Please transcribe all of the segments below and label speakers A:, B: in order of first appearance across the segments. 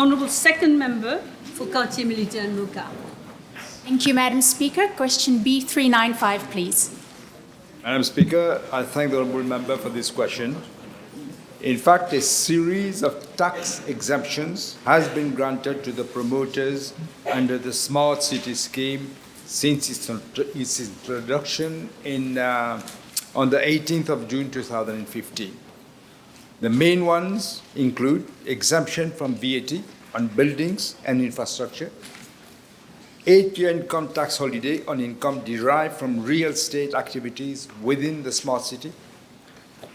A: Honourable second member for Quartier Militaire and Moka.
B: Thank you, Madam Speaker. Question B395, please.
C: Madam Speaker, I thank the Honourable Member for this question. In fact, a series of tax exemptions has been granted to the promoters under the Smart City scheme since its introduction on the 18th of June 2015. The main ones include exemption from VAT on buildings and infrastructure, 8-year income tax holiday on income derived from real estate activities within the Smart City,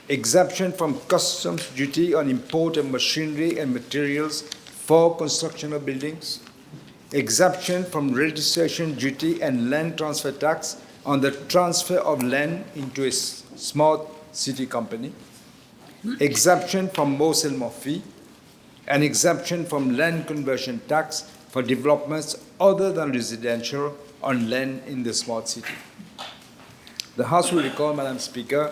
C: exemption from customs duty on import of machinery and materials for construction of buildings, exemption from registration duty and land transfer tax on the transfer of land into a Smart City company, exemption from Mot-Seulement fee, and exemption from land conversion tax for developments other than residential on land in the Smart City. The House will recall, Madam Speaker,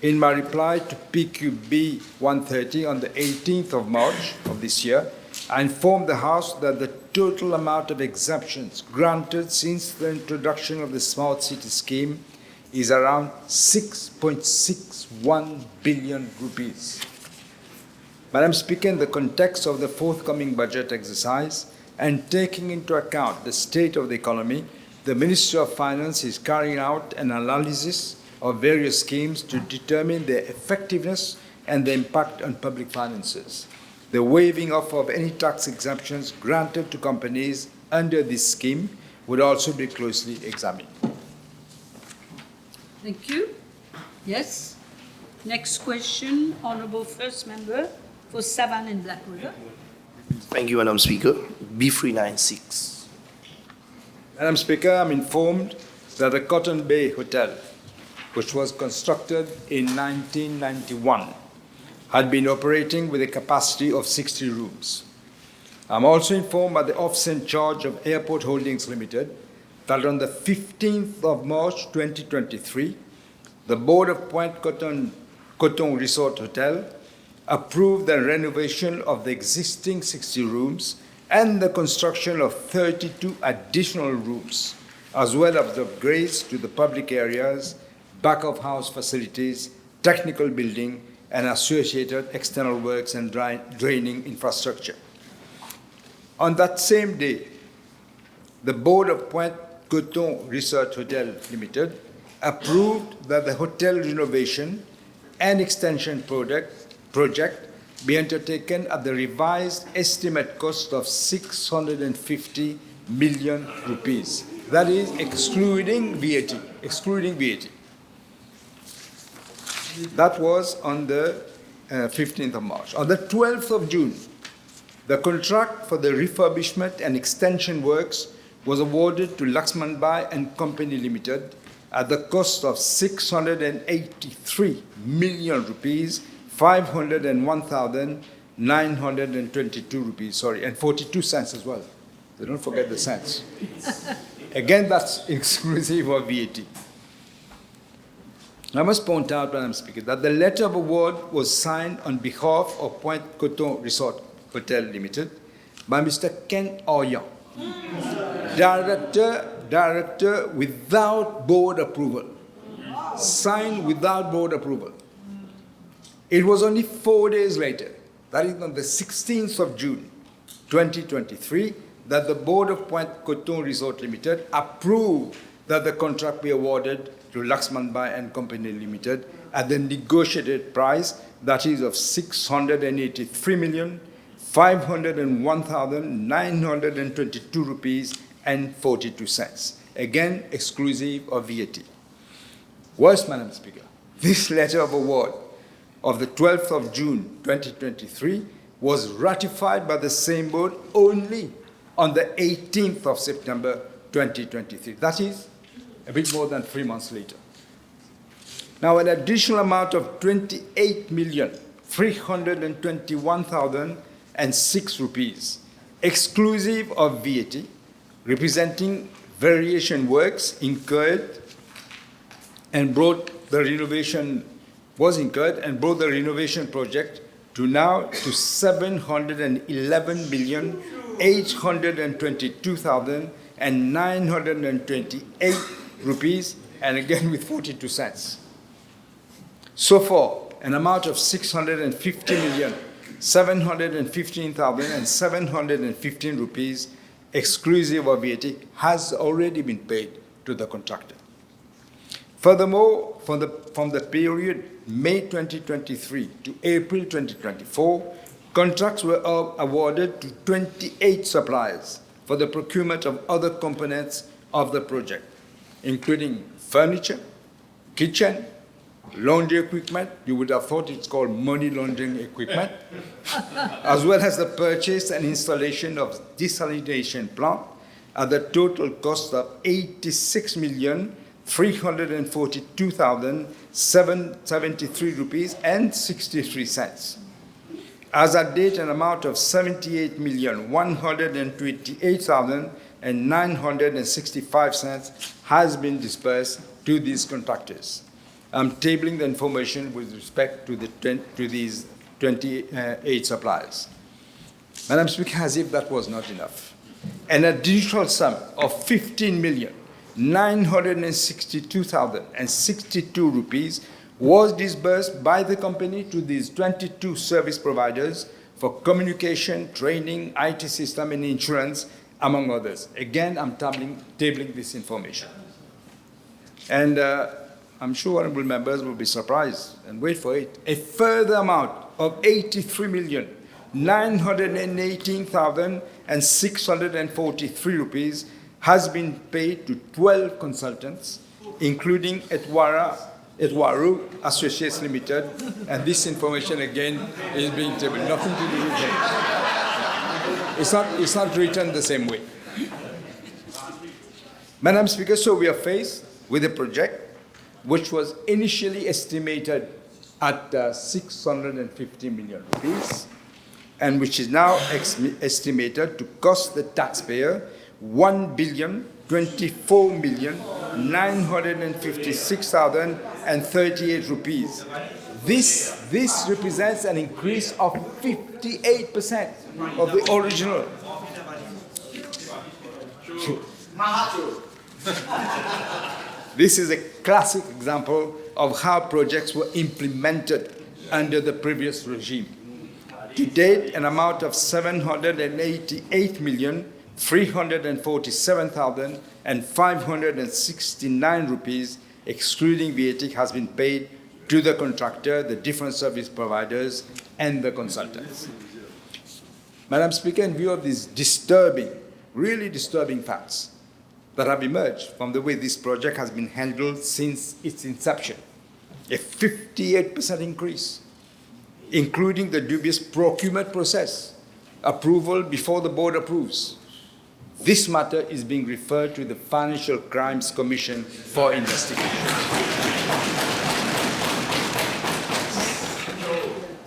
C: in my reply to PQB 130 on the 18th of March of this year, I informed the House that the total amount of exemptions granted since the introduction of the Smart City scheme is around 6.61 billion rupees. Madam Speaker, in the context of the forthcoming budget exercise and taking into account the state of the economy, the Ministry of Finance is carrying out an analysis of various schemes to determine their effectiveness and the impact on public finances. The waiving off of any tax exemptions granted to companies under this scheme would also be closely examined.
A: Thank you. Yes. Next question, Honourable First Member for Savannah and Black River.
D: Thank you, Madam Speaker. B396.
C: Madam Speaker, I'm informed that the Cotton Bay Hotel, which was constructed in 1991, had been operating with a capacity of 60 rooms. I'm also informed by the officer in charge of Airport Holdings Limited that on the 15th of March 2023, the board of Pointe Coton Resort Hotel approved the renovation of the existing 60 rooms and the construction of 32 additional rooms, as well as upgrades to the public areas, back-of-house facilities, technical building, and associated external works and draining infrastructure. On that same day, the board of Pointe Coton Resort Hotel Limited approved that the hotel renovation and extension project be undertaken at the revised estimate cost of 650 million rupees. That is excluding VAT. That was on the 15th of March. On the 12th of June, the contract for the refurbishment and extension works was awarded to Laxmanbai and Company Limited at the cost of 683 million rupees, 501,922 rupees, and 42 cents as well. So don't forget the cents. Again, that's exclusive of VAT. I must point out, Madam Speaker, that the letter of award was signed on behalf of Pointe Coton Resort Hotel Limited by Mr. Ken Oyan, director without board approval, signed without board approval. It was only 4 days later, that is on the 16th of June, 2023, that the board of Pointe Coton Resort Limited approved that the contract be awarded to Laxmanbai and Company Limited at the negotiated price, that is of 683,501,922 rupees and 42 cents. Again, exclusive of VAT. Worse, Madam Speaker, this letter of award of the 12th of June 2023 was ratified by the same board only on the 18th of September 2023. That is a bit more than 3 months later. Now, an additional amount of 28,321,006 rupees, exclusive of VAT, representing variation works incurred and brought the renovation project to now to 711,822,928 rupees, and again with 42 cents. So far, an amount of 650,715,715 rupees, exclusive of VAT, has already been paid to the contractor. Furthermore, from the period May 2023 to April 2024, contracts were awarded to 28 suppliers for the procurement of other components of the project, including furniture, kitchen, laundry equipment. You would have thought it's called money laundering equipment, as well as the purchase and installation of desalination plant at the total cost of 86,342,773 rupees and 63 cents. As at date, an amount of 78,128,965 cents has been disbursed to these contractors. I'm tabling the information with respect to these 28 suppliers. Madam Speaker, as if that was not enough, an additional sum of 15,962,062 rupees was disbursed by the company to these 22 service providers for communication, training, IT system, and insurance, among others. Again, I'm tabling this information. And I'm sure honourable members will be surprised, and wait for it. A further amount of 83,918,643 rupees has been paid to 12 consultants, including Etwareea Associates Limited, and this information again is being tabled. Nothing to do with it. It's not written the same way. Madam Speaker, so we are faced with a project which was initially estimated at 650 million rupees, and which is now estimated to cost the taxpayer 1,024,956,038 rupees. This represents an increase of 58% of the original. This is a classic example of how projects were implemented under the previous regime. To date, an amount of 788,347,569 rupees, excluding VAT, has been paid to the contractor, the different service providers, and the consultants. Madam Speaker, in view of these really disturbing facts that have emerged from the way this project has been handled since its inception, a 58% increase, including the dubious procurement process, approval before the board approves. This matter is being referred to the Financial Crimes Commission for investigation.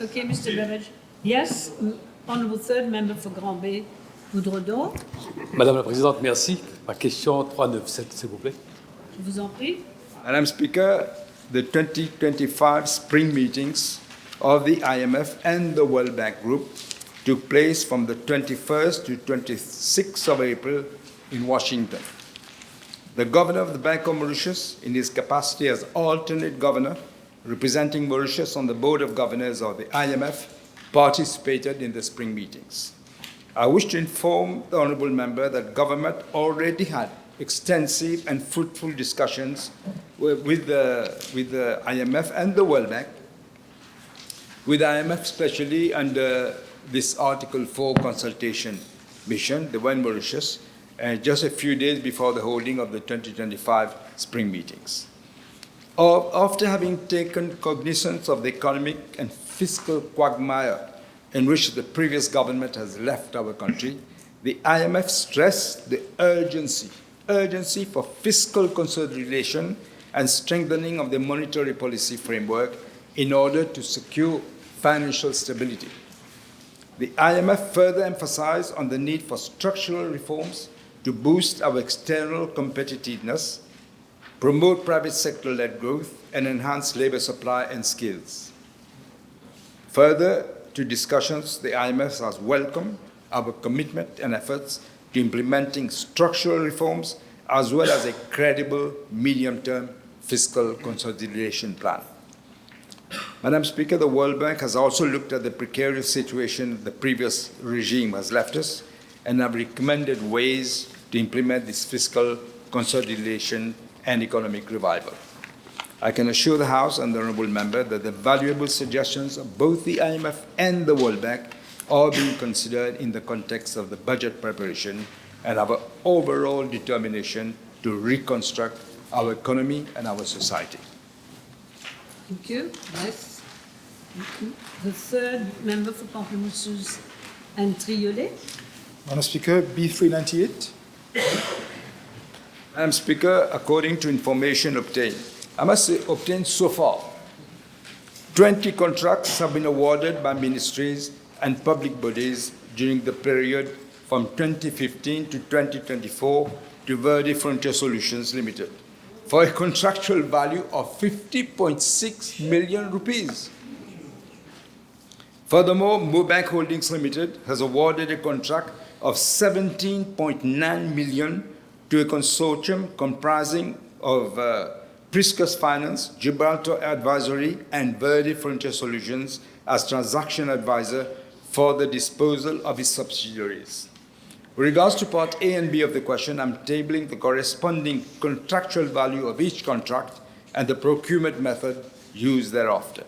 A: Okay, Mr. Babajee. Yes, Honourable Third Member for Grand Bay, Goudredon.
E: Madame la Présidente, merci. Ma question 397, s'il vous plaît.
A: Je vous en prie.
C: Madam Speaker, the 2025 spring meetings of the IMF and the World Bank Group took place from the 21st to 26th of April in Washington. The Governor of the Bank of Mauritius, in his capacity as alternate governor, representing Mauritius on the Board of Governors of the IMF, participated in the spring meetings. I wish to inform the honourable member that government already had extensive and fruitful discussions with the IMF and the World Bank, with the IMF especially under this Article 4 consultation mission, the one Mauritius, just a few days before the holding of the 2025 spring meetings. After having taken cognizance of the economic and fiscal quagmire in which the previous government has left our country, the IMF stressed the urgency for fiscal consolidation and strengthening of the monetary policy framework in order to secure financial stability. The IMF further emphasized on the need for structural reforms to boost our external competitiveness, promote private sector-led growth, and enhance labor supply and skills. Further, to discussions, the IMF has welcomed our commitment and efforts to implementing structural reforms as well as a credible medium-term fiscal consolidation plan. Madam Speaker, the World Bank has also looked at the precarious situation the previous regime has left us and have recommended ways to implement this fiscal consolidation and economic revival. I can assure the House and the Honourable Member that the valuable suggestions of both the IMF and the World Bank are being considered in the context of the budget preparation and our overall determination to reconstruct our economy and our society.
A: Thank you. Yes. The third member for Pamplemousses and Triolet.
F: Madam Speaker, B398.
C: Madam Speaker, according to information obtained, I must say obtained so far, 20 contracts have been awarded by ministries and public bodies during the period from 2015 to 2024 to Verde Frontier Solutions Limited for a contractual value of 50.6 million rupees. Furthermore, Mobank Holdings Limited has awarded a contract of 17.9 million to a consortium comprising of Priscus Finance, Gibraltar Advisory, and Verde Frontier Solutions as transaction advisor for the disposal of its subsidiaries. With regards to Part A and B of the question, I'm tabling the corresponding contractual value of each contract and the procurement method used thereafter.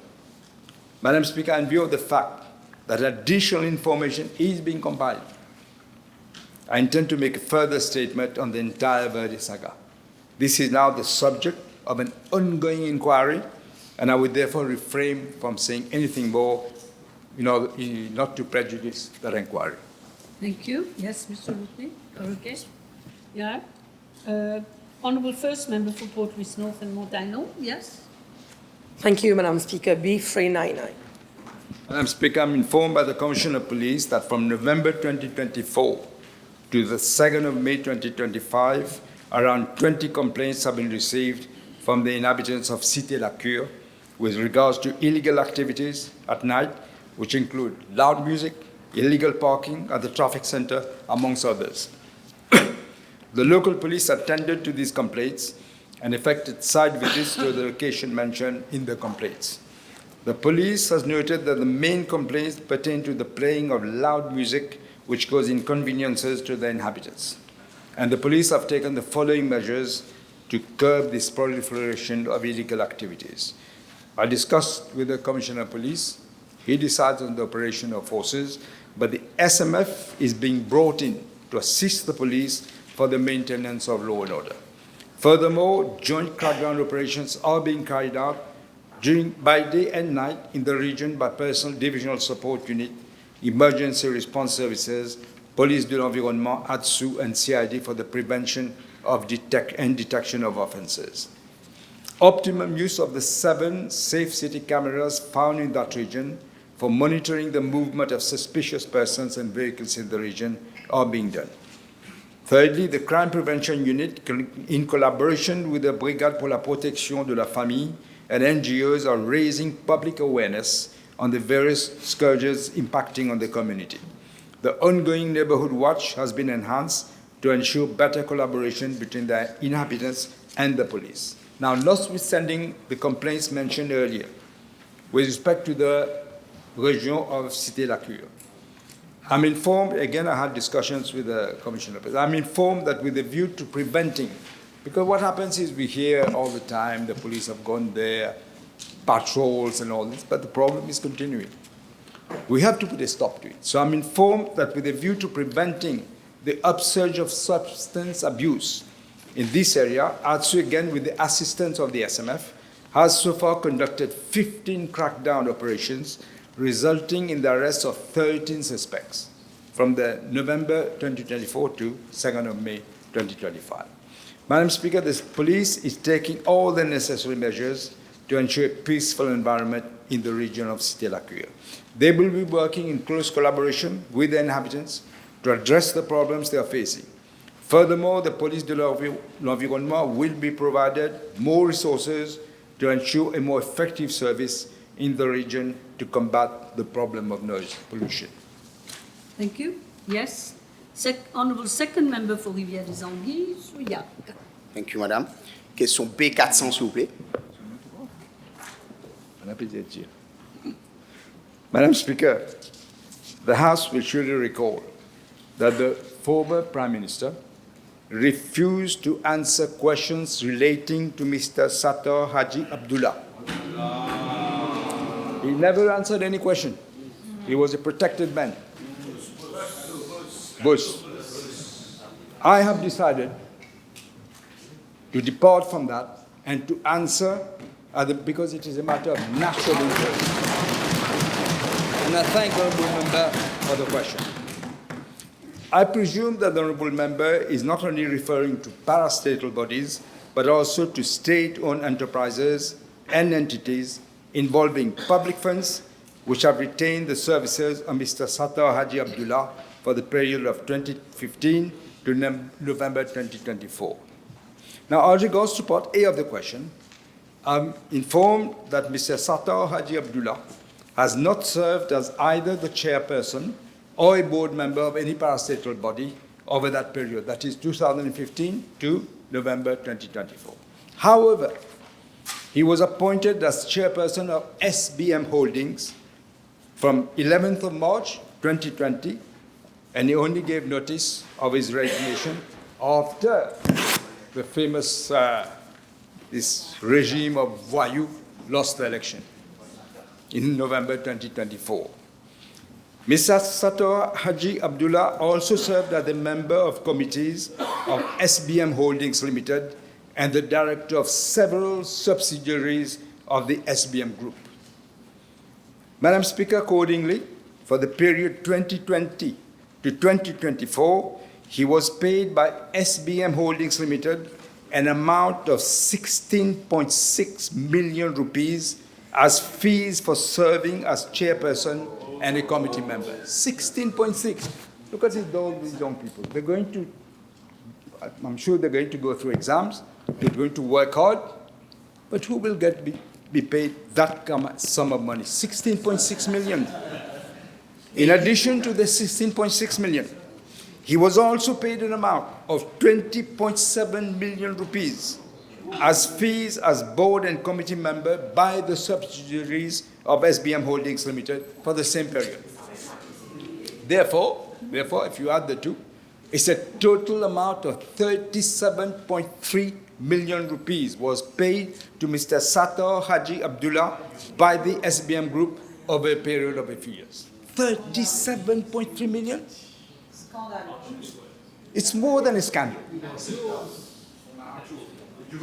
C: Madam Speaker, in view of the fact that additional information is being compiled, I intend to make a further statement on the entire Verde saga. This is now the subject of an ongoing inquiry, and I would therefore refrain from saying anything more, not to prejudice that inquiry.
A: Thank you. Yes, Mr. Rookny. Okay. Yeah. Honourable First Member for Port Louis North and Montano. Yes.
G: Thank you, Madam Speaker. B399.
C: Madam Speaker, I'm informed by the Commissioner of Police that from November 2024 to the 2nd of May 2025, around 20 complaints have been received from the inhabitants of Cité La Cure with regards to illegal activities at night, which include loud music, illegal parking at the traffic center, amongst others. The local police attended to these complaints and effected site visits to the location mentioned in the complaints. The police has noted that the main complaints pertain to the playing of loud music, which cause inconveniences to the inhabitants. And the police have taken the following measures to curb this proliferation of illegal activities. I discussed with the Commissioner of Police. He decides on the operation of forces, but the SMF is being brought in to assist the police for the maintenance of law and order. Furthermore, joint crackdown operations are being carried out by day and night in the region by Personal Divisional Support Unit, Emergency Response Services, Police de l'Environnement, S.H.A, and CID for the prevention of detection of offences. Optimum use of the 7 safe city cameras found in that region for monitoring the movement of suspicious persons and vehicles in the region are being done. Thirdly, the Crime Prevention Unit, in collaboration with the Brigade pour la Protection de la Famille and NGOs, are raising public awareness on the various scourges impacting on the community. The ongoing neighborhood watch has been enhanced to ensure better collaboration between the inhabitants and the police. Now, notwithstanding the complaints mentioned earlier, with respect to the region of Cité La Cure, I'm informed, again, I had discussions with the Commissioner, but I'm informed that with a view to preventing, because what happens is we hear all the time the police have gone there, patrols and all this, but the problem is continuing. We have to put a stop to it. So I'm informed that with a view to preventing the upsurge of substance abuse in this area, ATSU, again with the assistance of the SMF, has so far conducted 15 crackdown operations, resulting in the arrest of 13 suspects from the November 2024 to 2nd of May 2025. Madam Speaker, the police is taking all the necessary measures to ensure a peaceful environment in the region of Cité La Cure. They will be working in close collaboration with the inhabitants to address the problems they are facing. Furthermore, the Police de l'Environnement will be provided more resources to ensure a more effective service in the region to combat the problem of noise pollution.
A: Thank you. Yes. Honourable second member for Rivière-des-Anguilles, Souillac.
H: Thank you, madame. Question B400, s'il vous plaît.
C: Madam Speaker, the House will surely recall that the former Prime Minister refused to answer questions relating to Mr. Sata Haji Abdullah. He never answered any question. He was a protected man. Bush. I have decided to depart from that and to answer because it is a matter of national interest. And I thank the Honourable Member for the question. I presume that the Honourable Member is not only referring to parastatal bodies, but also to state-owned enterprises and entities involving public funds which have retained the services of Mr. Sata Haji Abdullah for the period of 2015 to November 2024. Now, as regards to part A of the question, I'm informed that Mr. Sata Haji Abdullah has not served as either the chairperson or a board member of any parastatal body over that period, that is 2015 to November 2024. However, he was appointed as chairperson of SBM Holdings from 11th of March 2020, and he only gave notice of his resignation after the famous this regime of voyous lost the election in November 2024. Mr. Sata Haji Abdullah also served as a member of committees of SBM Holdings Limited and the director of several subsidiaries of the SBM Group. Madam Speaker, accordingly, for the period 2020 to 2024, he was paid by SBM Holdings Limited an amount of 16.6 million rupees as fees for serving as chairperson and a committee member. 16.6. Look at all these young people. They're going to, I'm sure they're going to go through exams, they're going to work hard, but who will be paid that sum of money? 16.6 million. In addition to the 16.6 million, he was also paid an amount of 20.7 million rupees as fees as board and committee member by the subsidiaries of SBM Holdings Limited for the same period. Therefore, if you add the two, it's a total amount of 37.3 million rupees was paid to Mr. Sata Haji Abdullah by the SBM Group over a period of a few years. 37.3 million? It's more than a scandal.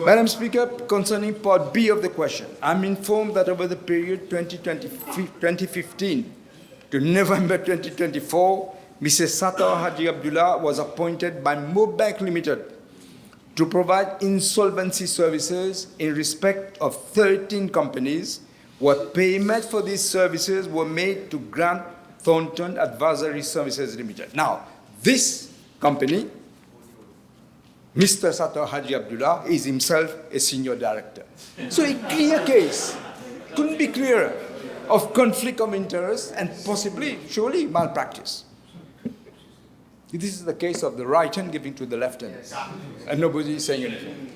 C: Madam Speaker, concerning part B of the question, I'm informed that over the period 2015 to November 2024, Mr. Sata Haji Abdullah was appointed by Mobank Limited to provide insolvency services in respect of 13 companies, where payment for these services were made to Grant Thornton Advisory Services Limited. Now, this company, Mr. Sata Haji Abdullah, is himself a senior director. So a clear case, couldn't be clearer, of conflict of interest and possibly, surely, malpractice. This is the case of the right hand giving to the left hand, and nobody is saying anything.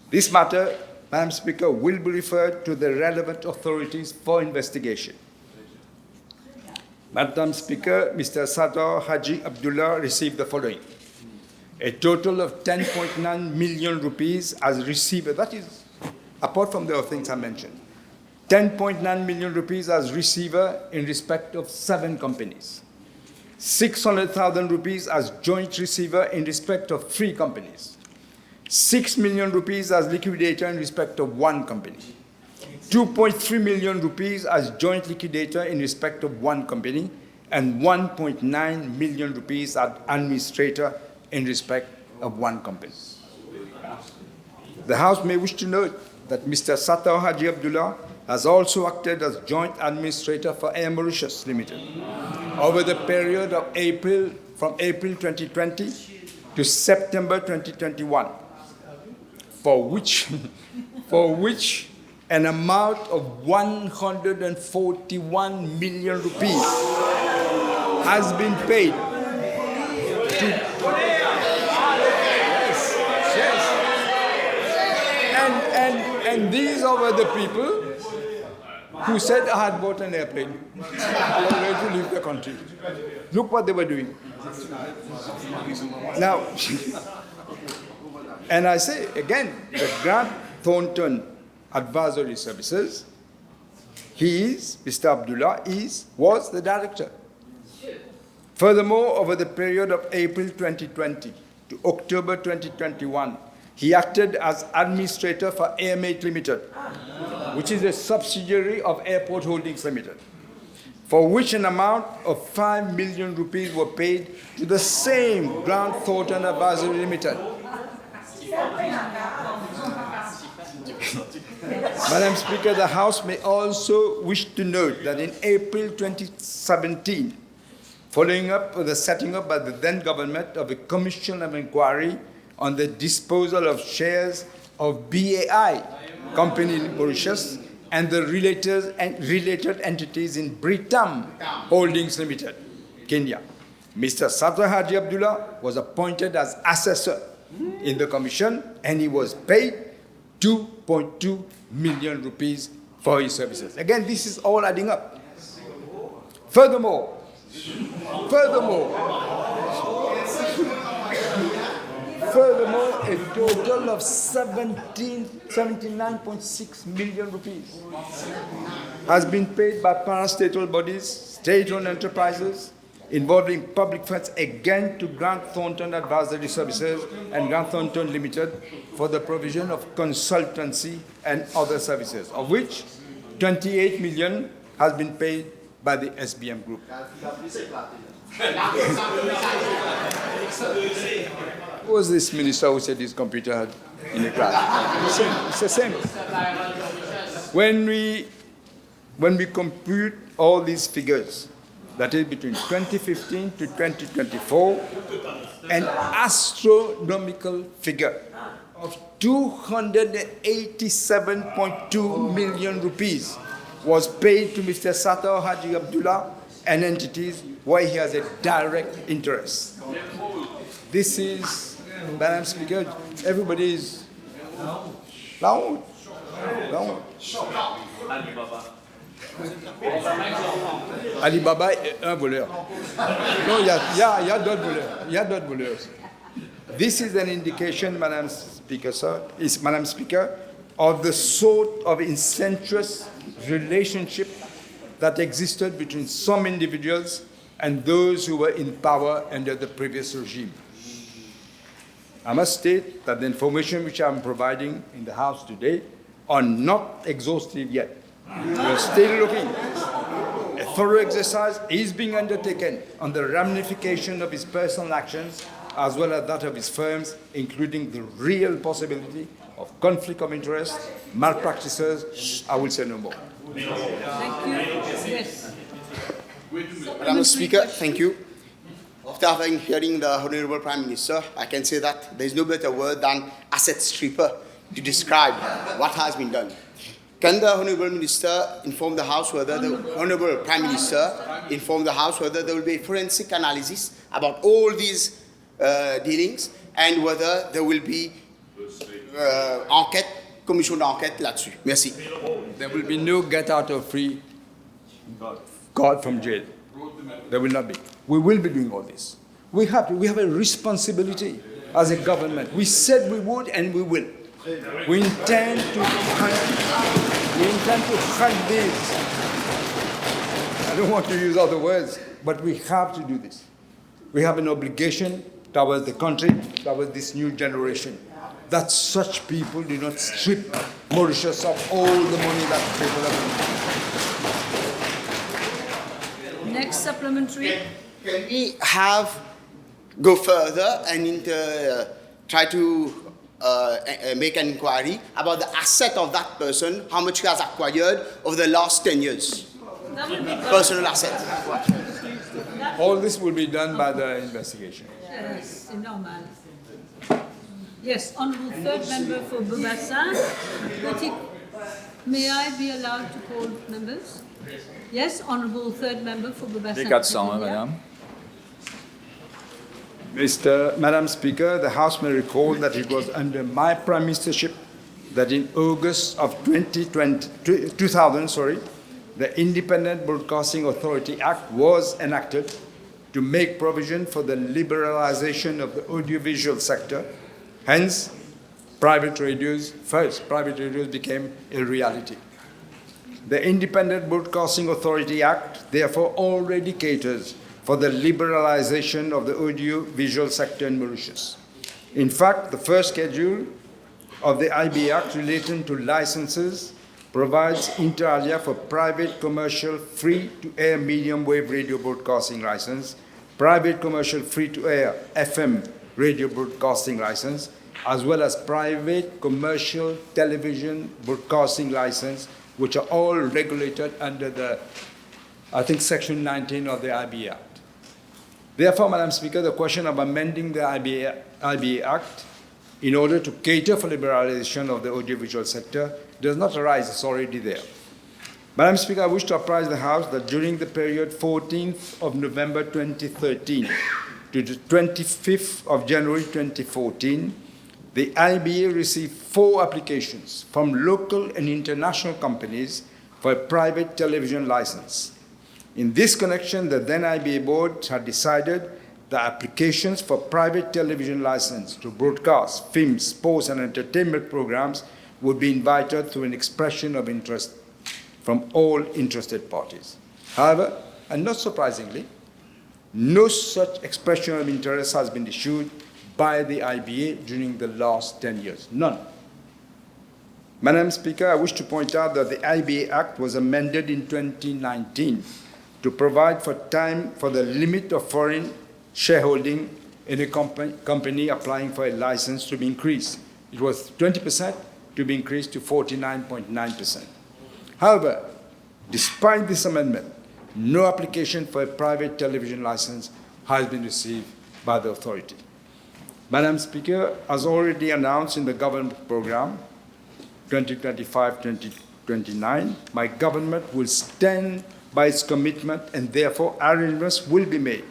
C: This matter, Madam Speaker, will be referred to the relevant authorities for investigation. Madam Speaker, Mr. Sata Haji Abdullah received the following: a total of 10.9 million rupees as receiver. That is, apart from the other things I mentioned, 10.9 million rupees as receiver in respect of 7 companies. 600,000 rupees as joint receiver in respect of 3 companies. 6 million rupees as liquidator in respect of 1 company. 2.3 million rupees as joint liquidator in respect of 1 company, and 1.9 million rupees as administrator in respect of 1 company. The House may wish to note that Mr. Sata Haji Abdullah has also acted as joint administrator for Air Mauritius Limited over the period of from April 2020 to September 2021, for which an amount of 141 million rupees has been paid to... Yes. And these are the people who said I had bought an airplane. I was ready to leave the country. Look what they were doing. Now, and I say again, the Grant Thornton Advisory Services, Mr. Abdullah was the director. Furthermore, over the period of April 2020 to October 2021, he acted as administrator for AMH Limited, which is a subsidiary of Airport Holdings Limited, for which an amount of 5 million rupees were paid to the same Grant Thornton Advisory Limited. Madam Speaker, the House may also wish to note that in April 2017, following up with the setting up by the then government of a commission of inquiry on the disposal of shares of BAI, company in Mauritius, and the related entities in Britam Holdings Limited, Kenya. Mr. Sata Haji Abdullah was appointed as assessor in the commission, and he was paid 2.2 million rupees for his services. Again, this is all adding up. Furthermore, a total of 79.6 million rupees has been paid by parastatal bodies, state-owned enterprises, involving public funds again to Grant Thornton Advisory Services and Grant Thornton Limited for the provision of consultancy and other services, of which 28 million has been paid by the SBM Group. Who was this minister who said his computer had in the class? It's the same. When we compute all these figures, that is between 2015 to 2024, an astronomical figure of 287.2 million rupees was paid to Mr. Sata Haji Abdullah and entities where he has a direct interest. This is, Madam Speaker, everybody is loud. Alibaba est un voleur. Non, il y a d'autres voleurs. Il y a d'autres voleurs. This is an indication, Madam Speaker, of the sort of incestuous relationship that existed between some individuals and those who were in power under the previous regime. I must state that the information which I'm providing in the House today are not exhaustive yet. We are still looking. A thorough exercise is being undertaken on the ramification of his personal actions as well as that of his firms, including the real possibility of conflict of interest, malpractices. I will say no more.
A: Thank you. Yes.
H: Madam Speaker, thank you. After hearing the Honourable Prime Minister, I can say that there is no better word than asset stripper to describe what has been done. Can the Honourable Minister inform the House whether the Honourable Prime Minister inform the House whether there will be a forensic analysis about all these dealings and whether there will be commission d'enquête là-dessus? Merci.
C: There will be no get out of free God from jail. There will not be. We will be doing all this. We have a responsibility as a government. We said we would and we will. We intend to hunt this. I don't want to use other words, but we have to do this. We have an obligation towards the country, towards this new generation, that such people do not strip Mauritius of all the money that people have.
A: Next supplementary.
H: Can we go further and try to make an inquiry about the asset of that person, how much he has acquired over the last 10 years? Personal asset.
C: All this will be done by the investigation.
A: Yes, c'est normal. Yes, Honourable third member for Babajee. May I be allowed to call members? Yes, Honourable third member for Babajee.
I: D400, madame.
C: Madam Speaker, the House may recall that it was under my prime ministership that in August of 2000, the Independent Broadcasting Authority Act was enacted to make provision for the liberalization of the audiovisual sector. Hence, private radios became a reality. The Independent Broadcasting Authority Act therefore already caters for the liberalization of the audiovisual sector in Mauritius. In fact, the first schedule of the IBA Act relating to licenses provides inter alia for private commercial free-to-air medium-wave radio broadcasting license, private commercial free-to-air FM radio broadcasting license, as well as private commercial television broadcasting license, which are all regulated under the, I think, Section 19 of the IBA Act. Therefore, Madam Speaker, the question of amending the IBA Act in order to cater for liberalization of the audiovisual sector does not arise, it's already there. Madam Speaker, I wish to apprise the House that during the period 14th of November 2013 to the 25th of January 2014, the IBA received 4 applications from local and international companies for a private television license. In this connection, the then IBA board had decided the applications for private television license to broadcast films, sports, and entertainment programs would be invited through an expression of interest from all interested parties. However, and not surprisingly, no such expression of interest has been issued by the IBA during the last 10 years. None. Madam Speaker, I wish to point out that the IBA Act was amended in 2019 to provide for time for the limit of foreign shareholding in a company applying for a license to be increased. It was 20% to be increased to 49.9%. However, despite this amendment, no application for a private television license has been received by the authority. Madam Speaker, as already announced in the government program 2025-2029, my government will stand by its commitment, and therefore arrangements will be made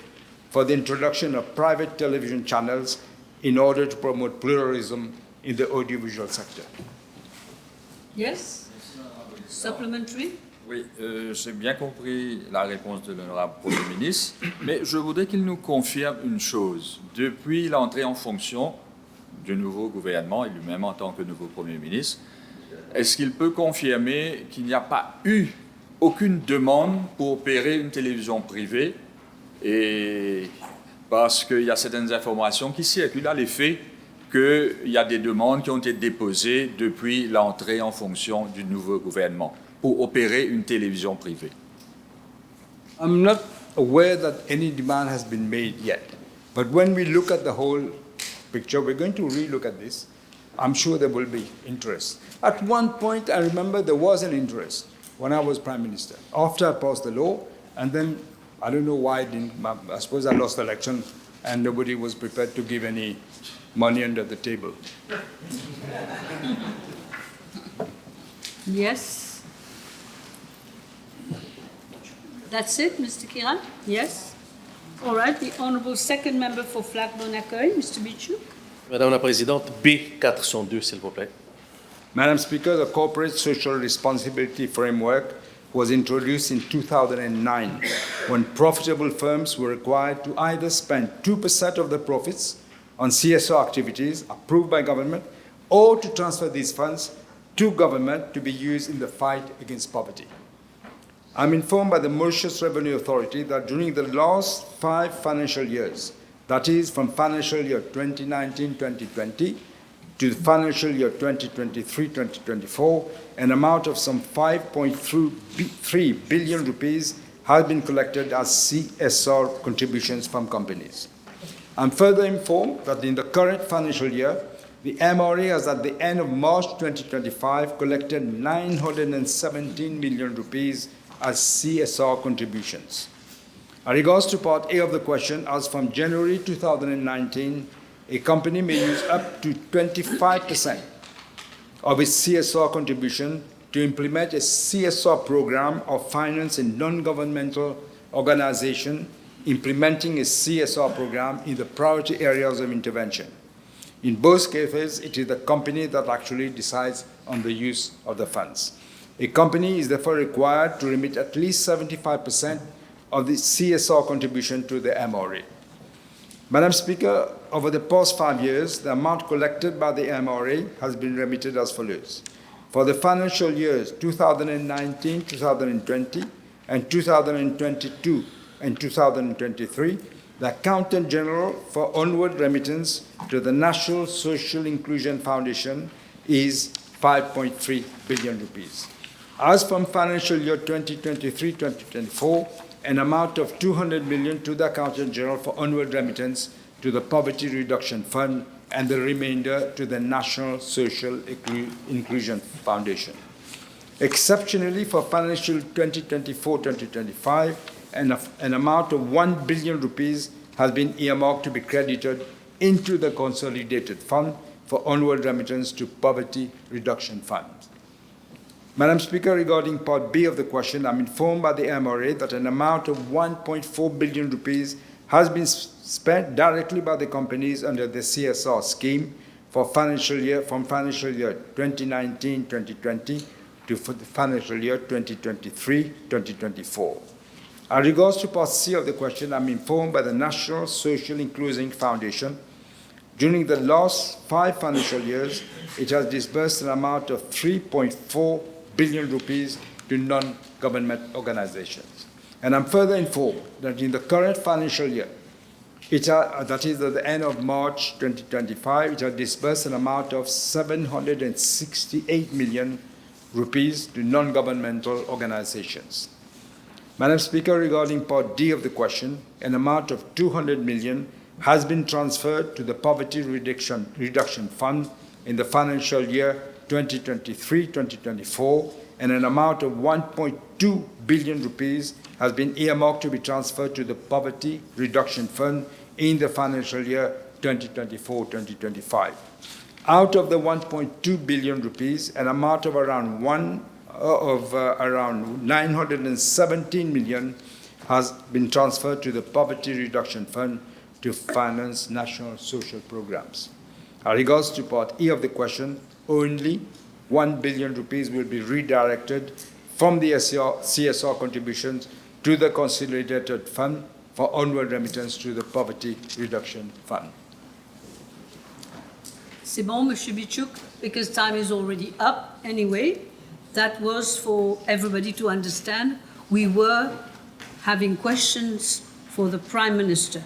C: for the introduction of private television channels in order to promote pluralism in the audiovisual sector.
A: Yes? Supplementary?
I: Oui, j'ai bien compris la réponse de l'honorable Premier ministre, mais je voudrais qu'il nous confirme une chose. Depuis l'entrée en fonction du nouveau gouvernement et lui-même en tant que nouveau Premier ministre, est-ce qu'il peut confirmer qu'il n'y a pas eu aucune demande pour opérer une télévision privée, et parce qu'il y a certaines informations qui circulent à l'effet qu'il y a des demandes qui ont été déposées depuis l'entrée en fonction du nouveau gouvernement pour opérer une télévision privée?
C: I'm not aware that any demand has been made yet. But when we look at the whole picture, we're going to relook at this. I'm sure there will be interest. At one point, I remember there was an interest when I was Prime Minister, after I passed the law, and then I don't know why I suppose I lost the election and nobody was prepared to give any money under the table.
A: Yes. That's it, Mr. Kiran? Yes? All right, the Honourable second member for Flac-Bon-Accueil, Mr. Bichou.
D: Madame la Présidente, B402, s'il vous plaît.
C: Madam Speaker, the Corporate Social Responsibility Framework was introduced in 2009 when profitable firms were required to either spend 2% of their profits on CSR activities approved by government or to transfer these funds to government to be used in the fight against poverty. I'm informed by the Mauritius Revenue Authority that during the last 5 financial years, that is from financial year 2019-2020 to the financial year 2023-2024, an amount of some 5.3 billion rupees has been collected as CSR contributions from companies. I'm further informed that in the current financial year, the MRA has at the end of March 2025 collected 917 million rupees as CSR contributions. As regards to part A of the question, as from January 2019, a company may use up to 25% of its CSR contribution to implement a CSR program of finance in non-governmental organization implementing a CSR program in the priority areas of intervention. In both cases, it is the company that actually decides on the use of the funds. A company is therefore required to remit at least 75% of the CSR contribution to the MRA. Madam Speaker, over the past 5 years, the amount collected by the MRA has been remitted as follows. For the financial years 2019-2020 and 2022 and 2023, the Accountant General for onward remittance to the National Social Inclusion Foundation is 5.3 billion rupees. As from financial year 2023-2024, an amount of 200 million to the Accountant General for onward remittance to the Poverty Reduction Fund and the remainder to the National Social Inclusion Foundation. Exceptionally, for financial 2024-2025, an amount of 1 billion rupees has been earmarked to be credited into the Consolidated Fund for onward remittance to Poverty Reduction Fund. Madam Speaker, regarding Part B of the question, I'm informed by the MRA that an amount of 1.4 billion rupees has been spent directly by the companies under the CSR scheme for from financial year 2019-2020 to the financial year 2023-2024. As regards to Part C of the question, I'm informed by the National Social Inclusion Foundation. During the last 5 financial years, it has disbursed an amount of 3.4 billion rupees to non-government organizations. And I'm further informed that in the current financial year, that is at the end of March 2025, it has disbursed an amount of 768 million rupees to non-governmental organizations. Madam Speaker, regarding Part D of the question, an amount of 200 million has been transferred to the Poverty Reduction Fund in the financial year 2023-2024, and an amount of 1.2 billion rupees has been earmarked to be transferred to the Poverty Reduction Fund in the financial year 2024-2025. Out of the 1.2 billion rupees, an amount of around 917 million has been transferred to the Poverty Reduction Fund to finance national social programs. As regards to Part E of the question, only 1 billion rupees will be redirected from the CSR contributions to the Consolidated Fund for onward remittance to the Poverty Reduction Fund.
A: C'est bon, Monsieur Bichouk, because time is already up anyway. That was for everybody to understand. We were having questions for the Prime Minister.